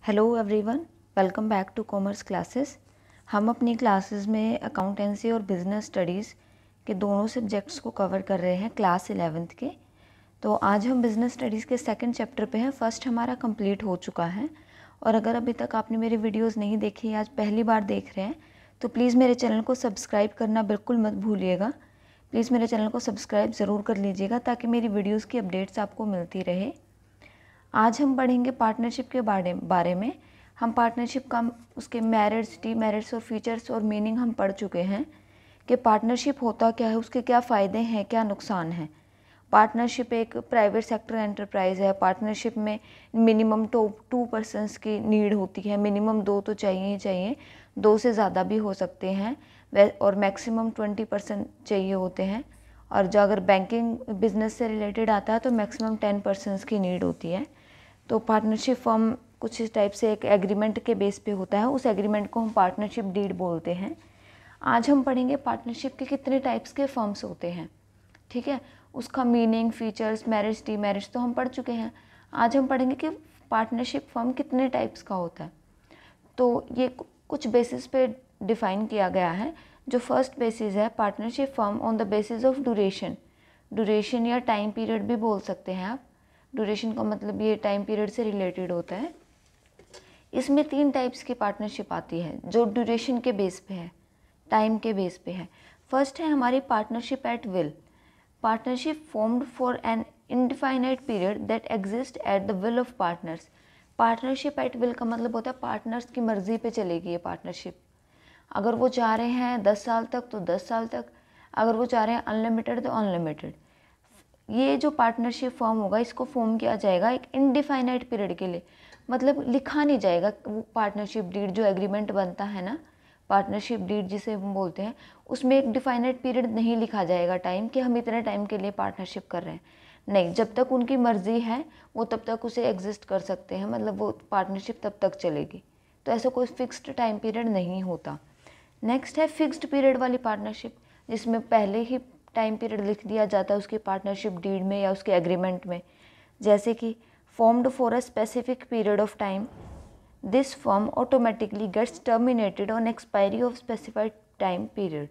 Hello everyone, welcome back to commerce classes. हम अपनी classes में अकाउंटेंसी और बिज़नेस स्टडीज़ के दोनों सब्जेक्ट्स को कवर कर रहे हैं क्लास 11th के। तो आज हम बिज़नेस स्टडीज़ के सेकंड चैप्टर पे हैं। फर्स्ट हमारा कंप्लीट हो चुका है और अगर अभी तक आपने मेरी वीडियोस नहीं देखी, आज पहली बार देख रहे हैं, तो प्लीज़ मेरे चैनल को सब्सक्राइब करना बिल्कुल मत भूलिएगा। प्लीज़ मेरे चैनल को सब्सक्राइब ज़रूर कर लीजिएगा ताकि मेरी वीडियोज़ की अपडेट्स आपको मिलती रहे। आज हम पढ़ेंगे पार्टनरशिप के बारे में। हम पार्टनरशिप का उसके मेरिट्स, डीमेरिट्स और फीचर्स और मीनिंग हम पढ़ चुके हैं कि पार्टनरशिप होता क्या है, उसके क्या फ़ायदे हैं, क्या नुकसान हैं। पार्टनरशिप एक प्राइवेट सेक्टर एंटरप्राइज है। पार्टनरशिप में मिनिमम 2 पर्सन्स की नीड होती है। मिनिमम 2 तो चाहिए ही चाहिए, 2 से ज़्यादा भी हो सकते हैं और मैक्सिमम 20% चाहिए होते हैं। और जो अगर बैंकिंग बिजनेस से रिलेटेड आता है तो मैक्सिमम 10 पर्सन्स की नीड होती है। तो पार्टनरशिप फॉर्म कुछ इस टाइप से एक एग्रीमेंट के बेस पे होता है। उस एग्रीमेंट को हम पार्टनरशिप डीड बोलते हैं। आज हम पढ़ेंगे पार्टनरशिप के कितने टाइप्स के फर्म्स होते हैं, ठीक है। उसका मीनिंग, फीचर्स, मेरिट्स, डीमेरिट्स तो हम पढ़ चुके हैं। आज हम पढ़ेंगे कि पार्टनरशिप फर्म कितने टाइप्स का होता है। तो ये कुछ बेसिस पे डिफ़ाइन किया गया है। जो फर्स्ट बेसिस है, partnership firm on the basis of duration या टाइम पीरियड भी बोल सकते हैं आप। ड्यूरेशन का मतलब ये टाइम पीरियड से रिलेटेड होता है। इसमें 3 टाइप्स की पार्टनरशिप आती है जो ड्यूरेशन के बेस पे है, टाइम के बेस पे है। फर्स्ट है हमारी partnership at will. Partnership formed for an indefinite period that exist at the will of partners. Partnership at will का मतलब होता है पार्टनर्स की मर्जी पे चलेगी ये पार्टनरशिप। अगर वो चाह रहे हैं 10 साल तक तो 10 साल तक, अगर वो चाह रहे हैं अनलिमिटेड तो अनलिमिटेड। ये जो पार्टनरशिप फॉर्म होगा इसको फॉर्म किया जाएगा एक इनडिफाइनाइट पीरियड के लिए, मतलब लिखा नहीं जाएगा। वो पार्टनरशिप डीड जो एग्रीमेंट बनता है ना, पार्टनरशिप डीड जिसे हम बोलते हैं, उसमें एक डिफाइनाइट पीरियड नहीं लिखा जाएगा टाइम कि हम इतने टाइम के लिए पार्टनरशिप कर रहे हैं। नहीं, जब तक उनकी मर्जी है वो तब तक उसे एग्जिस्ट कर सकते हैं, मतलब वो पार्टनरशिप तब तक चलेगी। तो ऐसा कोई फिक्स्ड टाइम पीरियड नहीं होता। नेक्स्ट है फिक्स्ड पीरियड वाली पार्टनरशिप, जिसमें पहले ही टाइम पीरियड लिख दिया जाता है उसकी पार्टनरशिप डीड में या उसके एग्रीमेंट में। जैसे कि formed for a specific period of time, this form automatically gets terminated on expiry of specified time period.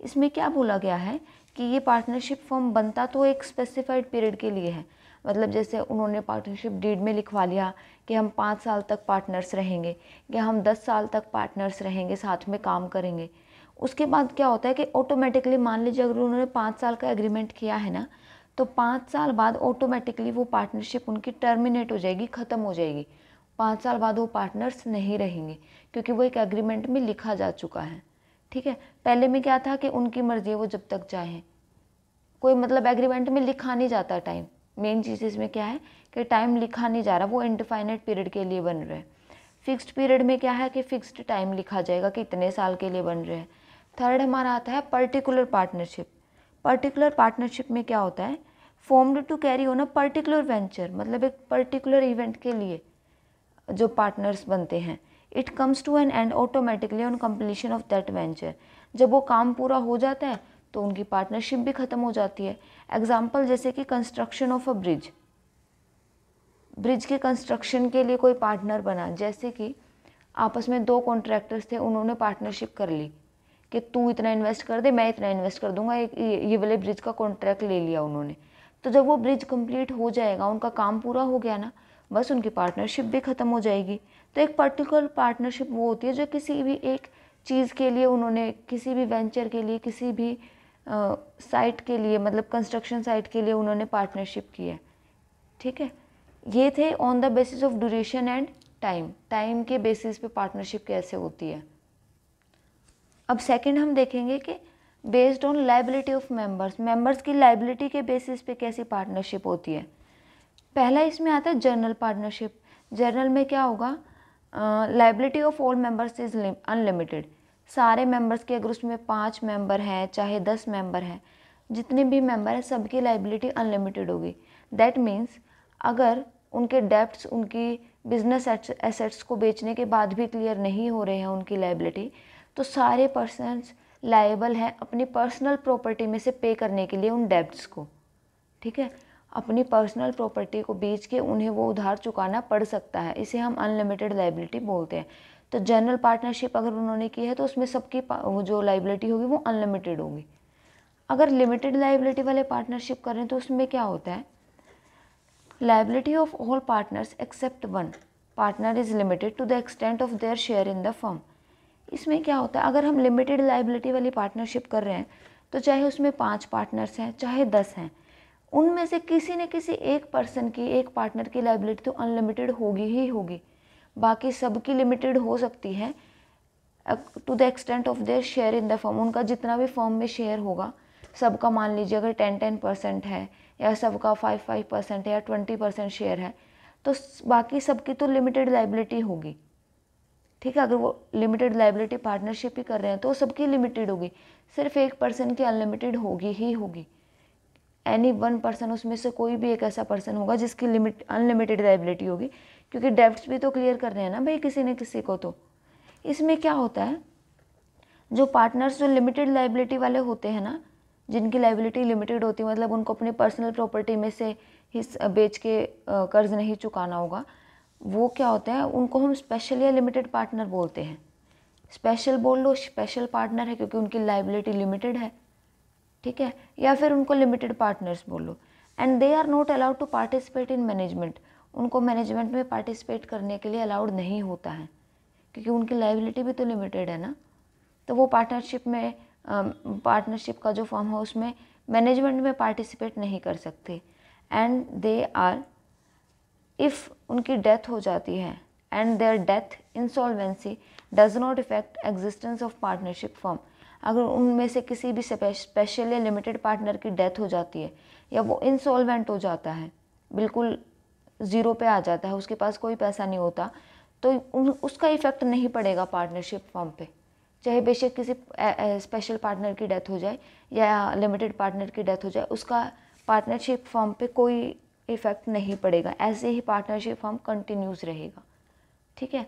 इसमें क्या बोला गया है कि ये पार्टनरशिप फॉर्म बनता तो एक स्पेसिफाइड पीरियड के लिए है। मतलब जैसे उन्होंने पार्टनरशिप डीड में लिखवा लिया कि हम 5 साल तक पार्टनर्स रहेंगे या हम 10 साल तक पार्टनर्स रहेंगे, साथ में काम करेंगे। उसके बाद क्या होता है कि ऑटोमेटिकली मान लीजिए अगर उन्होंने 5 साल का एग्रीमेंट किया है ना, तो 5 साल बाद ऑटोमेटिकली वो पार्टनरशिप उनकी टर्मिनेट हो जाएगी, ख़त्म हो जाएगी। 5 साल बाद वो पार्टनर्स नहीं रहेंगे क्योंकि वो एक एग्रीमेंट में लिखा जा चुका है, ठीक है। पहले में क्या था कि उनकी मर्जी है, वो जब तक चाहें, कोई मतलब एग्रीमेंट में लिखा नहीं जाता टाइम। मेन चीज़ इसमें क्या है कि टाइम लिखा नहीं जा रहा, वो इनडिफाइनाइट पीरियड के लिए बन रहे हैं। फिक्स्ड पीरियड में क्या है कि फिक्स्ड टाइम लिखा जाएगा कि इतने साल के लिए बन रहे हैं। थर्ड हमारा आता है पर्टिकुलर पार्टनरशिप। पर्टिकुलर पार्टनरशिप में क्या होता है, formed to carry on a particular venture, मतलब एक पर्टिकुलर इवेंट के लिए जो पार्टनर्स बनते हैं। It comes to an end automatically on completion of that venture. जब वो काम पूरा हो जाता है तो उनकी पार्टनरशिप भी ख़त्म हो जाती है। एग्जाम्पल जैसे कि construction of a bridge. Bridge के कंस्ट्रक्शन के लिए कोई पार्टनर बना, जैसे कि आपस में 2 कॉन्ट्रैक्टर्स थे, उन्होंने पार्टनरशिप कर ली कि तू इतना इन्वेस्ट कर दे, मैं इतना इन्वेस्ट कर दूंगा। एक ये वाले ब्रिज का कॉन्ट्रैक्ट ले लिया उन्होंने। तो जब वो ब्रिज कंप्लीट हो जाएगा, उनका काम पूरा हो गया ना, बस उनकी पार्टनरशिप भी ख़त्म हो जाएगी। तो एक पर्टिकुलर पार्टनरशिप वो होती है जो किसी भी एक चीज़ के लिए उन्होंने, किसी भी वेंचर के लिए, किसी भी साइट के लिए, मतलब कंस्ट्रक्शन साइट के लिए उन्होंने पार्टनरशिप की है, ठीक है। ये थे on the basis of duration and time. Time के बेसिस पे पार्टनरशिप कैसे होती है। अब सेकंड हम देखेंगे कि based on liability of members, members की लायबिलिटी के बेसिस पे कैसी पार्टनरशिप होती है। पहला इसमें आता है जर्नल पार्टनरशिप। जर्नल में क्या होगा, liability of all members is unlimited. सारे मेंबर्स के अगर उसमें 5 मेंबर हैं चाहे 10 मेंबर हैं, जितने भी मेंबर हैं सबकी लायबिलिटी अनलिमिटेड होगी। दैट मीन्स अगर उनके डेब्ट्स, उनकी बिजनेस एसेट्स को बेचने के बाद भी क्लियर नहीं हो रहे हैं उनकी लायबिलिटी, तो सारे पर्सन्स लायबल हैं अपनी पर्सनल प्रॉपर्टी में से पे करने के लिए उन डेब्ट्स को, ठीक है। अपनी पर्सनल प्रॉपर्टी को बेच के उन्हें वो उधार चुकाना पड़ सकता है, इसे हम अनलिमिटेड लाइबिलिटी बोलते हैं। तो जनरल पार्टनरशिप अगर उन्होंने की है तो उसमें सबकी जो लाइबिलिटी होगी वो अनलिमिटेड होगी। अगर लिमिटेड लाइबिलिटी वाले पार्टनरशिप करें तो उसमें क्या होता है, liability of all partners except one partner is limited to the extent of their share in the firm. इसमें क्या होता है, अगर हम लिमिटेड लाइबिलिटी वाली पार्टनरशिप कर रहे हैं तो चाहे उसमें 5 पार्टनर्स हैं चाहे 10 हैं, उनमें से किसी न किसी एक पर्सन की, एक पार्टनर की लाइबिलिटी तो अनलिमिटेड होगी ही होगी। बाकी सबकी लिमिटेड हो सकती है to the extent of their share in the firm. उनका जितना भी फर्म में शेयर होगा सबका, मान लीजिए अगर 10% है या सबका 5% है या 20% शेयर है, तो बाकी सबकी तो लिमिटेड लाइबिलिटी होगी। ठीक है, अगर वो लिमिटेड लाइबिलिटी पार्टनरशिप ही कर रहे हैं तो सबकी लिमिटेड होगी, सिर्फ एक पर्सन की अनलिमिटेड होगी ही होगी। एनी वन पर्सन, उसमें से कोई भी एक ऐसा पर्सन होगा जिसकी अनलिमिटेड लाइबिलिटी होगी, क्योंकि डेब्ट्स भी तो क्लियर कर रहे हैं ना भाई किसी न किसी को। तो इसमें क्या होता है, जो पार्टनर्स जो लिमिटेड लाइबिलिटी वाले होते हैं ना, जिनकी लाइबिलिटी लिमिटेड होती है, मतलब उनको अपनी पर्सनल प्रॉपर्टी में से हिस्सा बेच के कर्ज नहीं चुकाना होगा, वो क्या होते हैं, उनको हम स्पेशल या लिमिटेड पार्टनर बोलते हैं। स्पेशल बोल लो, स्पेशल पार्टनर है क्योंकि उनकी लाइबिलिटी लिमिटेड है, ठीक है, या फिर उनको लिमिटेड पार्टनर्स बोल लो। And they are not allowed to participate in management. उनको मैनेजमेंट में पार्टिसिपेट करने के लिए अलाउड नहीं होता है, क्योंकि उनकी लाइबिलिटी भी तो लिमिटेड है ना। तो वो पार्टनरशिप में पार्टनरशिप का जो फॉर्म है उसमें मैनेजमेंट में पार्टिसिपेट नहीं कर सकते। एंड दे आर, इफ़ उनकी डेथ हो जाती है, and there death insolvency does not effect existence of partnership form. अगर उनमें से किसी भी स्पेशल या लिमिटेड पार्टनर की डेथ हो जाती है या वो इंसॉल्वेंट हो जाता है, बिल्कुल ज़ीरो पे आ जाता है, उसके पास कोई पैसा नहीं होता, तो उसका इफ़ेक्ट नहीं पड़ेगा पार्टनरशिप फॉर्म पे। चाहे बेशक किसी स्पेशल पार्टनर की डेथ हो जाए या लिमिटेड पार्टनर की डेथ हो जाए, उसका पार्टनरशिप फॉर्म पे कोई इफ़ेक्ट नहीं पड़ेगा, ऐसे ही पार्टनरशिप फॉर्म कंटिन्यूस रहेगा। ठीक है,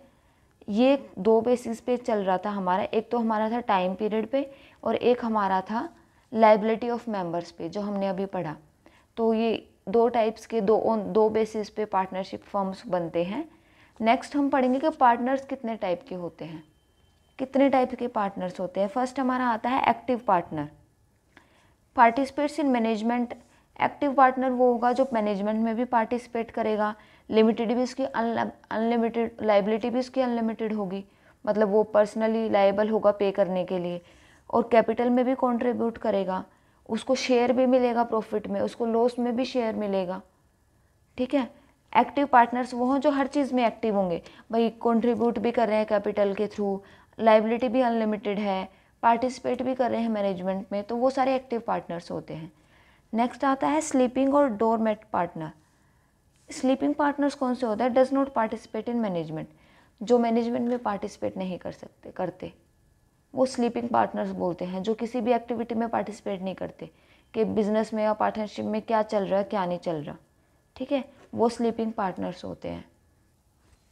ये 2 बेसिस पे चल रहा था हमारा। एक तो हमारा था टाइम पीरियड पे और एक हमारा था लाइबिलिटी ऑफ मेंबर्स पे, जो हमने अभी पढ़ा। तो ये 2 टाइप्स के दो बेसिस पे पार्टनरशिप फॉर्म्स बनते हैं। नेक्स्ट हम पढ़ेंगे कि पार्टनर्स कितने टाइप के होते हैं, कितने टाइप के पार्टनर्स होते हैं। फर्स्ट हमारा आता है active partner, participates in management. Active partner वो होगा जो मैनेजमेंट में भी पार्टिसिपेट करेगा, लिमिटेड भी उसकी अनलिमिटेड लाइबिलिटी भी उसकी अनलिमिटेड होगी, मतलब वो पर्सनली लायबल होगा पे करने के लिए, और कैपिटल में भी कंट्रीब्यूट करेगा, उसको शेयर भी मिलेगा प्रॉफिट में, उसको लॉस में भी शेयर मिलेगा। ठीक है, एक्टिव पार्टनर्स वो हों जो हर चीज़ में एक्टिव होंगे, भाई कंट्रीब्यूट भी कर रहे हैं कैपिटल के थ्रू, लाइबिलिटी भी अनलिमिटेड है, पार्टिसिपेट भी कर रहे हैं मैनेजमेंट में, तो वो सारे एक्टिव पार्टनर्स होते हैं। नेक्स्ट आता है स्लीपिंग और डोरमेट पार्टनर। स्लीपिंग पार्टनर्स कौन से होता है, does not participate in management, जो मैनेजमेंट में पार्टिसिपेट नहीं करते वो स्लीपिंग पार्टनर्स बोलते हैं, जो किसी भी एक्टिविटी में पार्टिसिपेट नहीं करते कि बिजनेस में या पार्टनरशिप में क्या चल रहा है क्या नहीं चल रहा। ठीक है, वो स्लीपिंग पार्टनर्स होते हैं।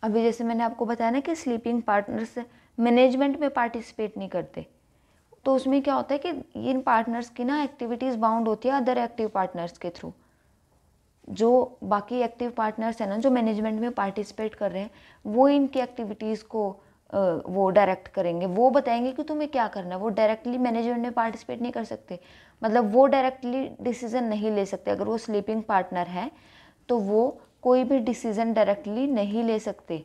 अभी जैसे मैंने आपको बताया ना कि स्लीपिंग पार्टनर्स मैनेजमेंट में पार्टिसिपेट नहीं करते, तो उसमें क्या होता है कि इन पार्टनर्स की ना एक्टिविटीज़ बाउंड होती है अदर एक्टिव पार्टनर्स के थ्रू। जो बाकी एक्टिव पार्टनर्स हैं ना, जो मैनेजमेंट में पार्टिसिपेट कर रहे हैं, वो इनकी एक्टिविटीज़ को वो डायरेक्ट करेंगे, वो बताएंगे कि तुम्हें क्या करना है। वो डायरेक्टली मैनेजमेंट में पार्टिसिपेट नहीं कर सकते, मतलब वो डायरेक्टली डिसीज़न नहीं ले सकते। अगर वो स्लीपिंग पार्टनर है तो वो कोई भी डिसीज़न डायरेक्टली नहीं ले सकते।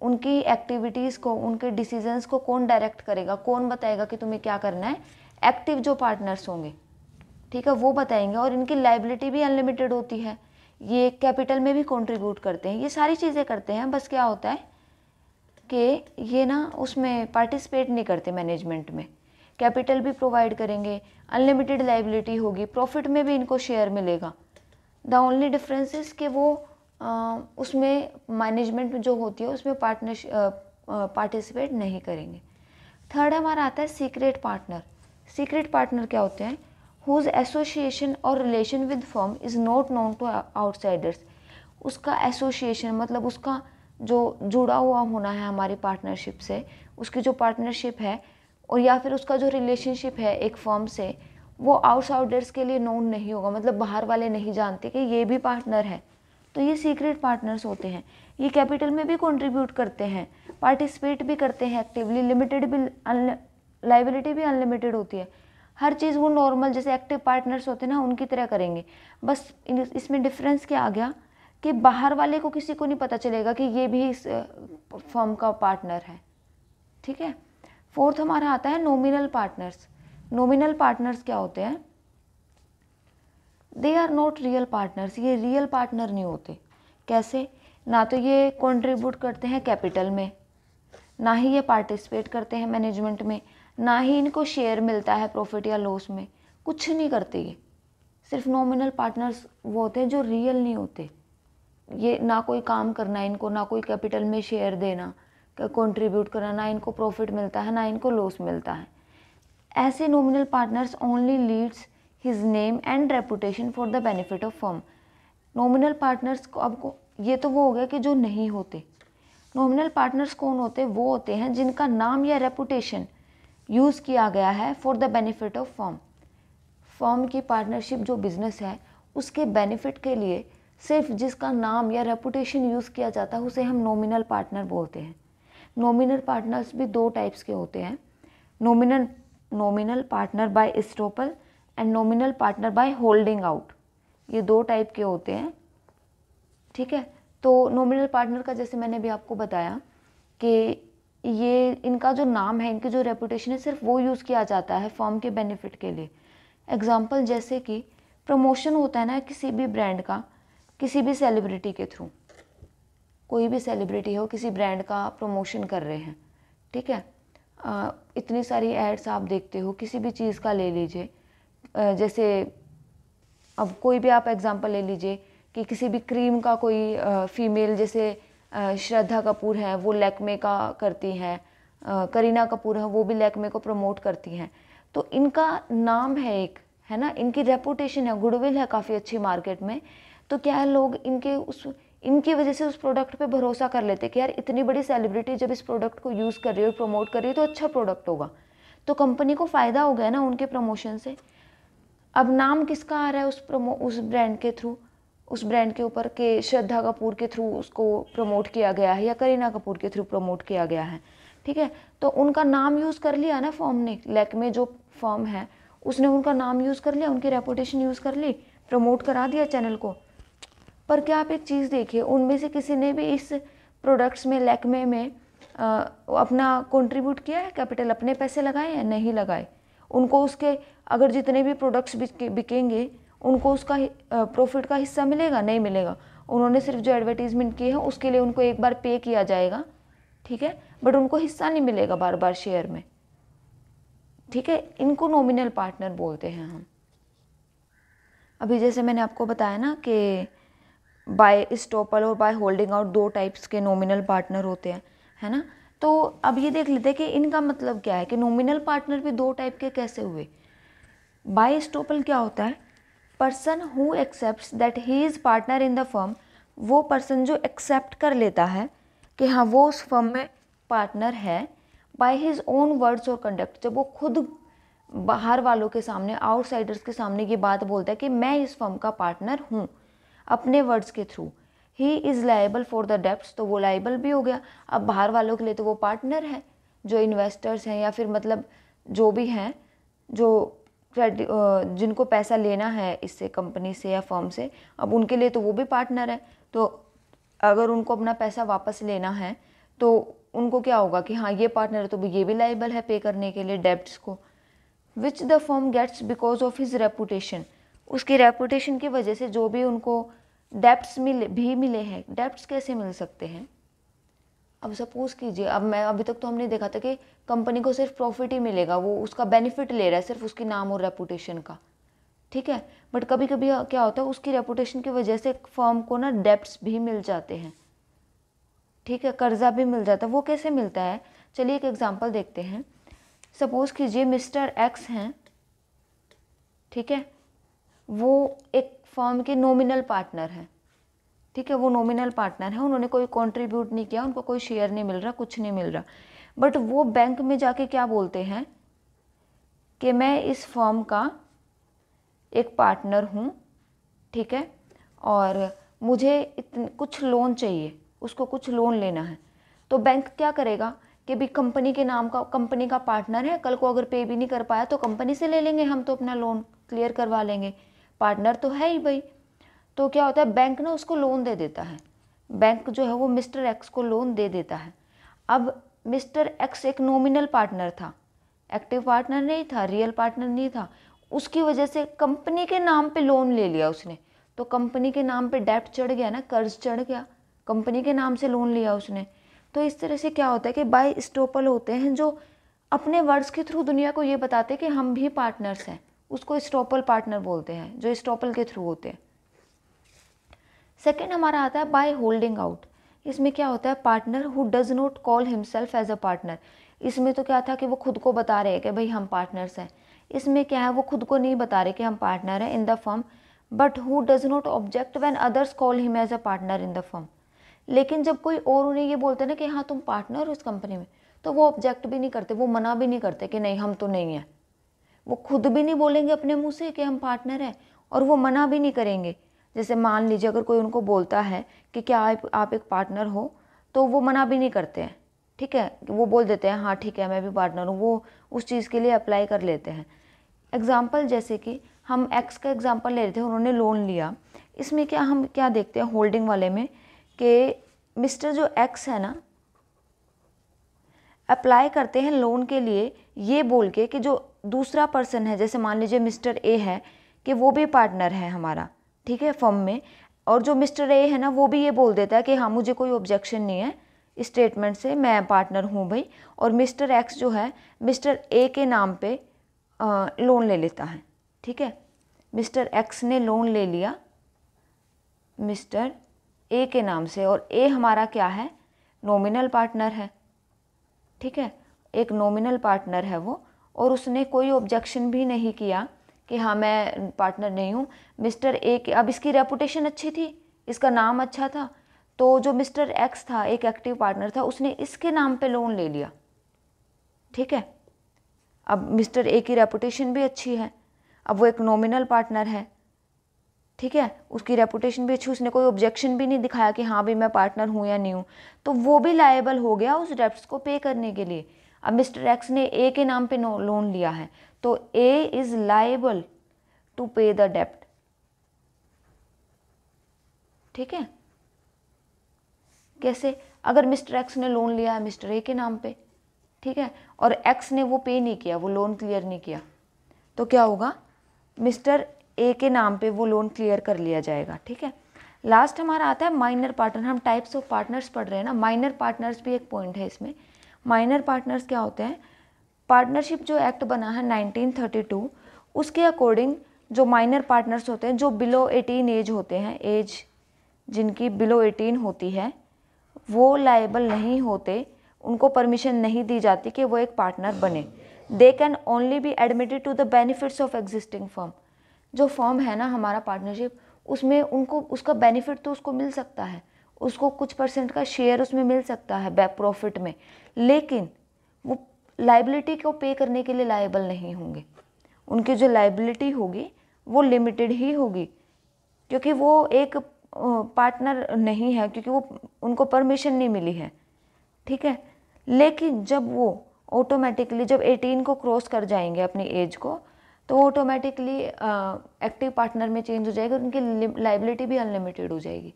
उनकी एक्टिविटीज़ को, उनके डिसीजंस को कौन डायरेक्ट करेगा, कौन बताएगा कि तुम्हें क्या करना है, एक्टिव जो पार्टनर्स होंगे, ठीक है, वो बताएंगे। और इनकी लाइबिलिटी भी अनलिमिटेड होती है, ये कैपिटल में भी कंट्रीब्यूट करते हैं, ये सारी चीज़ें करते हैं। बस क्या होता है कि ये ना उसमें पार्टिसिपेट नहीं करते मैनेजमेंट में। कैपिटल भी प्रोवाइड करेंगे, अनलिमिटेड लाइबिलिटी होगी, प्रॉफिट में भी इनको शेयर मिलेगा। द ओनली डिफरेंस इज कि वो उसमें मैनेजमेंट जो होती है उसमें पार्टिसिपेट नहीं करेंगे। थर्ड हमारा आता है सीक्रेट पार्टनर। सीक्रेट पार्टनर क्या होते हैं, हुज एसोसिएशन और relation with firm is not known to outsiders. उसका एसोसिएशन मतलब उसका जो जुड़ा हुआ होना है हमारी पार्टनरशिप से, उसकी जो पार्टनरशिप है, और या फिर उसका जो रिलेशनशिप है एक फर्म से, वो आउटसाइडर्स के लिए नोन नहीं होगा, मतलब बाहर वाले नहीं जानते कि ये भी पार्टनर है। तो ये सीक्रेट पार्टनर्स होते हैं। ये कैपिटल में भी कंट्रीब्यूट करते हैं, पार्टिसिपेट भी करते हैं एक्टिवली, लिमिटेड भी, लाइबिलिटी भी अनलिमिटेड होती है। हर चीज़ वो नॉर्मल जैसे एक्टिव पार्टनर्स होते हैं ना उनकी तरह करेंगे। बस इसमें डिफरेंस क्या आ गया कि बाहर वाले को किसी को नहीं पता चलेगा कि ये भी इस फर्म का पार्टनर है। ठीक है। फोर्थ हमारा आता है नॉमिनल पार्टनर्स। नॉमिनल पार्टनर्स क्या होते हैं? They are not real partners. ये रियल पार्टनर नहीं होते। कैसे? ना तो ये कंट्रीब्यूट करते हैं कैपिटल में, ना ही ये पार्टिसिपेट करते हैं मैनेजमेंट में, ना ही इनको शेयर मिलता है प्रॉफिट या लॉस में, कुछ नहीं करते। ये सिर्फ नॉमिनल पार्टनर्स वो होते हैं जो रियल नहीं होते। ये ना कोई काम करना इनको, ना कोई कैपिटल में शेयर देना, कंट्रीब्यूट करना, ना इनको प्रॉफिट मिलता है ना इनको लॉस मिलता है। ऐसे nominal partners only Leeds his name and reputation for the benefit of firm. Nominal partners को अब ये तो वो हो गया कि जो नहीं होते। नॉमिनल पार्टनर्स कौन होते? वो होते हैं जिनका नाम या रेपुटेशन यूज़ किया गया है for the benefit of firm. Firm की पार्टनरशिप जो बिजनेस है उसके बेनिफिट के लिए सिर्फ जिसका नाम या रेपुटेशन यूज़ किया जाता है उसे हम नॉमिनल पार्टनर बोलते हैं। नॉमिनल पार्टनर्स भी दो टाइप्स के होते हैं, nominal partner by estoppel and nominal partner by holding out. ये दो टाइप के होते हैं। ठीक है। तो नॉमिनल पार्टनर का जैसे मैंने भी आपको बताया कि ये इनका जो नाम है, इनकी जो रेपुटेशन है, सिर्फ वो यूज़ किया जाता है फर्म के बेनिफिट के लिए। एग्जाम्पल जैसे कि प्रमोशन होता है ना किसी भी ब्रांड का, किसी भी सेलिब्रिटी के थ्रू, कोई भी सेलिब्रिटी हो किसी ब्रांड का प्रमोशन कर रहे हैं। ठीक है। इतनी सारी एड्स आप देखते हो, किसी भी चीज़ का ले लीजिए। जैसे अब कोई भी आप एग्जांपल ले लीजिए कि किसी भी क्रीम का कोई फीमेल, जैसे श्रद्धा कपूर है वो लैक्मे का करती हैं, करीना कपूर है वो भी लैक्मे को प्रमोट करती हैं। तो इनका नाम है एक, है ना, इनकी रेपुटेशन है, गुडविल है काफ़ी अच्छी मार्केट में। तो क्या है, लोग इनकी वजह से उस प्रोडक्ट पे भरोसा कर लेते कि यार इतनी बड़ी सेलिब्रिटी जब इस प्रोडक्ट को यूज़ कर रही है और प्रमोट कर रही है तो अच्छा प्रोडक्ट होगा। तो कंपनी को फ़ायदा हो गया ना उनके प्रमोशन से। अब नाम किसका आ रहा है उस ब्रांड के थ्रू, उस ब्रांड के ऊपर के श्रद्धा कपूर के थ्रू उसको प्रमोट किया गया है या करीना कपूर के थ्रू प्रमोट किया गया है। ठीक है। तो उनका नाम यूज़ कर लिया ना फर्म ने, लैक्मे जो फर्म है उसने उनका नाम यूज़ कर लिया, उनकी रेपुटेशन यूज़ कर ली, प्रमोट करा दिया चैनल को। पर क्या आप एक चीज़ देखिए, उनमें से किसी ने भी इस प्रोडक्ट्स में, लैक्मे में अपना कंट्रीब्यूट किया है, कैपिटल अपने पैसे लगाए हैं? नहीं लगाए। उनको उसके अगर जितने भी प्रोडक्ट्स बिकेंगे उनको उसका प्रॉफिट का हिस्सा मिलेगा? नहीं मिलेगा। उन्होंने सिर्फ जो एडवर्टीजमेंट की है उसके लिए उनको एक बार पे किया जाएगा। ठीक है। बट उनको हिस्सा नहीं मिलेगा बार बार शेयर में। ठीक है। इनको नॉमिनल पार्टनर बोलते हैं हम। अभी जैसे मैंने आपको बताया ना कि बाय एस्टॉपल और बाय होल्डिंग आउट दो टाइप्स के नॉमिनल पार्टनर होते हैं, है ना। तो अब ये देख लेते हैं कि इनका मतलब क्या है कि नॉमिनल पार्टनर भी दो टाइप के कैसे हुए। बाय एस्टॉपल क्या होता है? Person who accepts that he is partner in the firm. वो पर्सन जो एक्सेप्ट कर लेता है कि हाँ वो उस फर्म में पार्टनर है, बाय हिज ओन वर्ड्स और कंडक्ट। जब वो खुद बाहर वालों के सामने, आउटसाइडर्स के सामने ये बात बोलता है कि मैं इस फर्म का पार्टनर हूँ, अपने वर्ड्स के through. He is liable for the debts, तो वो लाइबल भी हो गया। अब बाहर वालों के लिए तो वो पार्टनर है, जो इन्वेस्टर्स हैं या फिर मतलब जो भी हैं, जो जिनको पैसा लेना है इससे, कंपनी से या फर्म से, अब उनके लिए तो वो भी पार्टनर है। तो अगर उनको अपना पैसा वापस लेना है तो उनको क्या होगा कि हाँ ये पार्टनर है तो ये भी लाइबल है पे करने के लिए डेब्ट्स को। Which the firm gets because of his reputation. उसकी रेपुटेशन की वजह से जो भी उनको डेब्ट्स मिले हैं। डेब्ट्स कैसे मिल सकते हैं? अब सपोज कीजिए, अभी तक तो हमने देखा था कि कंपनी को सिर्फ प्रॉफिट ही मिलेगा, वो उसका बेनिफिट ले रहा है सिर्फ उसकी नाम और रेपुटेशन का। ठीक है। बट कभी कभी क्या होता है, उसकी रेपुटेशन की वजह से फर्म को ना डेब्ट्स भी मिल जाते हैं। ठीक है। कर्जा भी मिल जाता है। वो कैसे मिलता है? चलिए एक एग्जांपल देखते हैं। सपोज कीजिए मिस्टर एक्स हैं, ठीक है, वो एक फर्म के नॉमिनल पार्टनर हैं। ठीक है। वो नॉमिनल पार्टनर है, उन्होंने कोई कंट्रीब्यूट नहीं किया, उनको कोई शेयर नहीं मिल रहा, कुछ नहीं मिल रहा। बट वो बैंक में जाके क्या बोलते हैं कि मैं इस फर्म का एक पार्टनर हूँ, ठीक है, और मुझे कुछ लोन चाहिए, उसको कुछ लोन लेना है, तो बैंक क्या करेगा कि भी कंपनी के नाम का, कंपनी का पार्टनर है, कल को अगर पे भी नहीं कर पाया तो कंपनी से ले लेंगे हम, तो अपना लोन क्लियर करवा लेंगे, पार्टनर तो है ही भाई। तो क्या होता है, बैंक ना उसको लोन दे देता है, बैंक जो है वो मिस्टर एक्स को लोन दे देता है। अब मिस्टर एक्स एक नॉमिनल पार्टनर था, एक्टिव पार्टनर नहीं था, रियल पार्टनर नहीं था, उसकी वजह से कंपनी के नाम पे लोन ले लिया उसने, तो कंपनी के नाम पे डेब्ट चढ़ गया ना, कर्ज चढ़ गया, कंपनी के नाम से लोन लिया उसने। तो इस तरह से क्या होता है कि बाय स्टॉपल होते हैं जो अपने वर्ड्स के थ्रू दुनिया को ये बताते हैं कि हम भी पार्टनर्स हैं, उसको स्टॉपल पार्टनर बोलते हैं, जो स्टॉपल के थ्रू होते हैं। सेकेंड हमारा आता है बाय होल्डिंग आउट। इसमें क्या होता है, partner who does not call himself as a partner. इसमें तो क्या था कि वो खुद को बता रहे हैं कि भाई हम पार्टनर्स हैं, इसमें क्या है, वो खुद को नहीं बता रहे कि हम पार्टनर हैं in the firm, but who does not object when others call him as a partner in the firm. लेकिन जब कोई और उन्हें ये बोलते हैं ना कि हाँ तुम पार्टनर हो इस कंपनी में, तो वो ऑब्जेक्ट भी नहीं करते, वो मना भी नहीं करते कि नहीं हम तो नहीं हैं। वो खुद भी नहीं बोलेंगे अपने मुंह से कि हम पार्टनर हैं, और वो मना भी नहीं करेंगे। जैसे मान लीजिए अगर कोई उनको बोलता है कि क्या आप एक पार्टनर हो, तो वो मना भी नहीं करते हैं, ठीक है, वो बोल देते हैं हाँ ठीक है मैं भी पार्टनर हूँ, वो उस चीज़ के लिए अप्लाई कर लेते हैं। एग्जाम्पल जैसे कि हम एक्स का एग्जाम्पल ले रहे थे, उन्होंने लोन लिया, इसमें क्या हम क्या देखते हैं होल्डिंग वाले में कि मिस्टर जो एक्स है ना, अप्लाई करते हैं लोन के लिए ये बोल के कि जो दूसरा पर्सन है, जैसे मान लीजिए मिस्टर ए है, कि वो भी पार्टनर है हमारा, ठीक है, फर्म में, और जो मिस्टर ए है ना वो भी ये बोल देता है कि हाँ मुझे कोई ऑब्जेक्शन नहीं है स्टेटमेंट से, मैं पार्टनर हूँ भाई, और मिस्टर एक्स जो है मिस्टर ए के नाम पे लोन ले लेता है, ठीक है, मिस्टर एक्स ने लोन ले लिया मिस्टर ए के नाम से, और ए हमारा क्या है, नॉमिनल पार्टनर है, ठीक है, एक नॉमिनल पार्टनर है वो, और उसने कोई ऑब्जेक्शन भी नहीं किया कि हाँ मैं पार्टनर नहीं हूँ। मिस्टर ए के, अब इसकी रेपुटेशन अच्छी थी, इसका नाम अच्छा था, तो जो मिस्टर एक्स था एक एक्टिव पार्टनर था, उसने इसके नाम पे लोन ले लिया, ठीक है। अब मिस्टर ए की रेपुटेशन भी अच्छी है, अब वो एक नॉमिनल पार्टनर है, ठीक है, उसकी रेपुटेशन भी अच्छी, उसने कोई ऑब्जेक्शन भी नहीं दिखाया कि हाँ भाई मैं पार्टनर हूँ या नहीं हूँ, तो वो भी लायबल हो गया उस डेब्ट्स को पे करने के लिए। अब मिस्टर एक्स ने ए के नाम पे लोन लिया है, तो ए इज लायबल टू पे द डेब्ट, ठीक है। कैसे, अगर मिस्टर एक्स ने लोन लिया है मिस्टर ए के नाम पे, ठीक है, और एक्स ने वो पे नहीं किया, वो लोन क्लियर नहीं किया, तो क्या होगा, मिस्टर ए के नाम पे वो लोन क्लियर कर लिया जाएगा, ठीक है। लास्ट हमारा आता है माइनर पार्टनर। हम टाइप्स ऑफ पार्टनर्स पढ़ रहे हैं ना, माइनर पार्टनर्स भी एक पॉइंट है इसमें। माइनर पार्टनर्स क्या होते हैं, पार्टनरशिप जो एक्ट बना है 1932, उसके अकॉर्डिंग जो माइनर पार्टनर्स होते हैं, जो बिलो 18 एज होते हैं, एज जिनकी बिलो 18 होती है, वो लायबल नहीं होते, उनको परमिशन नहीं दी जाती कि वो एक पार्टनर बने। They can only be admitted to the benefits of existing firm. जो फर्म है ना हमारा पार्टनरशिप, उसमें उनको उसका बेनिफिट तो उसको मिल सकता है, उसको कुछ परसेंट का शेयर उसमें मिल सकता है प्रॉफिट में, लेकिन वो लाइबिलिटी को पे करने के लिए लायबल नहीं होंगे। उनकी जो लाइबिलिटी होगी वो लिमिटेड ही होगी, क्योंकि वो एक पार्टनर नहीं है, क्योंकि वो उनको परमिशन नहीं मिली है, ठीक है। लेकिन जब वो ऑटोमेटिकली जब 18 को क्रॉस कर जाएंगे अपनी एज को, तो ऑटोमेटिकली एक्टिव पार्टनर में चेंज हो जाएगा, उनकी लाइबिलिटी भी अनलिमिटेड हो जाएगी,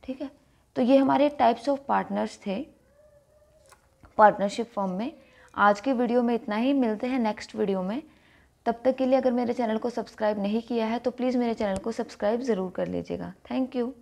ठीक है। तो ये हमारे टाइप्स ऑफ पार्टनर्स थे पार्टनरशिप फर्म में। आज के वीडियो में इतना ही, मिलते हैं नेक्स्ट वीडियो में। तब तक के लिए अगर मेरे चैनल को सब्सक्राइब नहीं किया है तो प्लीज़ मेरे चैनल को सब्सक्राइब ज़रूर कर लीजिएगा। Thank you.